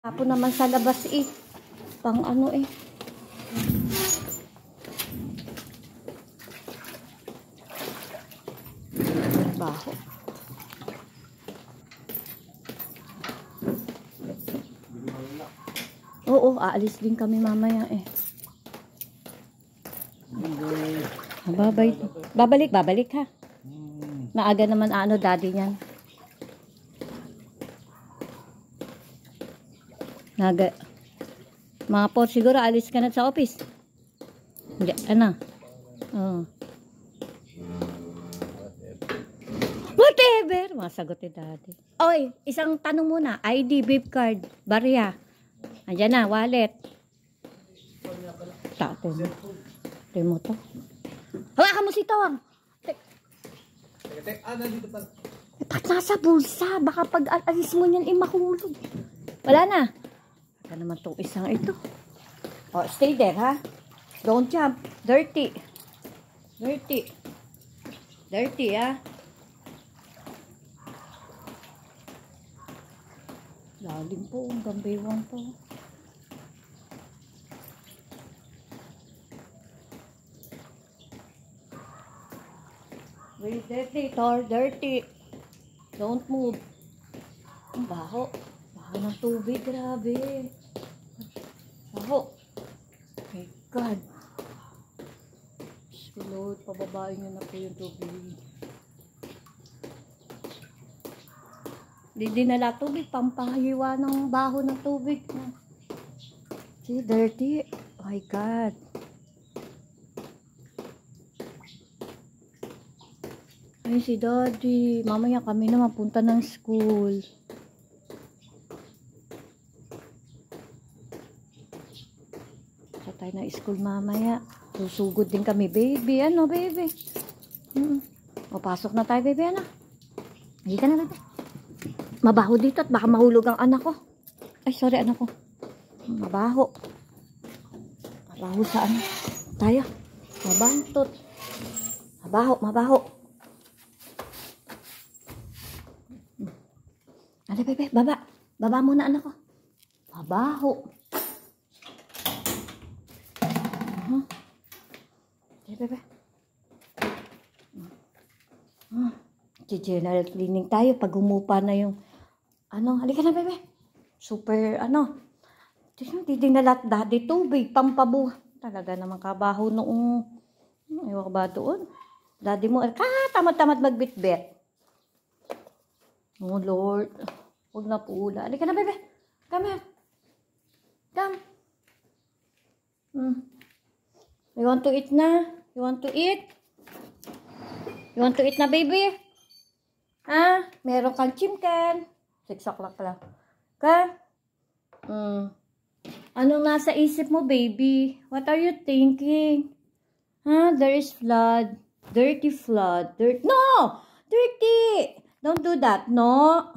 Tapon naman sa labas eh. Pang ano eh. Baho. Oo, aalis din kami mamaya eh. Babalik ha. Maaga naman ano daddy niyan. Mga 4 siguro alis ka na sa office. Ano? Oh. Whatever. Masagot ni daddy. Oy, isang tanong muna. ID, beep card, barya. Andiyan na, wallet. Tato mo. Tayo mo to. Hawakan mo si Tawang. Nandito pa. Ba't nasa bulsa? Baka pag alis mo niyan, mahulog. Wala na. Baka naman itong isang ito. Oh, stay there, ha? Don't jump. Dirty. Dirty. Dirty, ha? Lalim po. Ang gambaywang po. Very dirty, Thor. Dirty. Don't move. Ang baho. Baho ng tubig. Grabe. Baho. My God. Lord, pababain nyo na po yung tubig. Di dinala tubig. Pampahiwa ng baho ng tubig. See, dirty. My God. Ay, si Daddy. Mamaya kami na mapunta ng school. Sa tayo na school mamaya. Susugod din kami, baby. Ano, baby? O, pasok na tayo, baby. Ano? Hindi ka na, baby. Mabaho dito at baka mahulog ang anak ko. Ay, sorry, anak ko. Mabaho. Mabaho sa ano? Tayo. Mabantot. Mabaho, mabaho. Ano, bebe? Baba. Baba muna, anak ko. Mabaho. Okay, bebe. General cleaning tayo pag humupa na yung ano. Halika na, bebe. Super, ano. Hindi dinala daddy tubig. Pampabuha. Talaga naman kabaho noong ewan ba doon. Daddy mo, tamad-tamad magbitbit. Oh, Lord. Huwag na pula. Halika na, bebe. Come here. Come. You want to eat na? You want to eat? You want to eat na, baby? Ha? Meron kang chimken. 6 o'clock lang. Okay? Anong nasa isip mo, baby? What are you thinking? There is flood. Dirty flood. No! Dirty! Don't do that. No!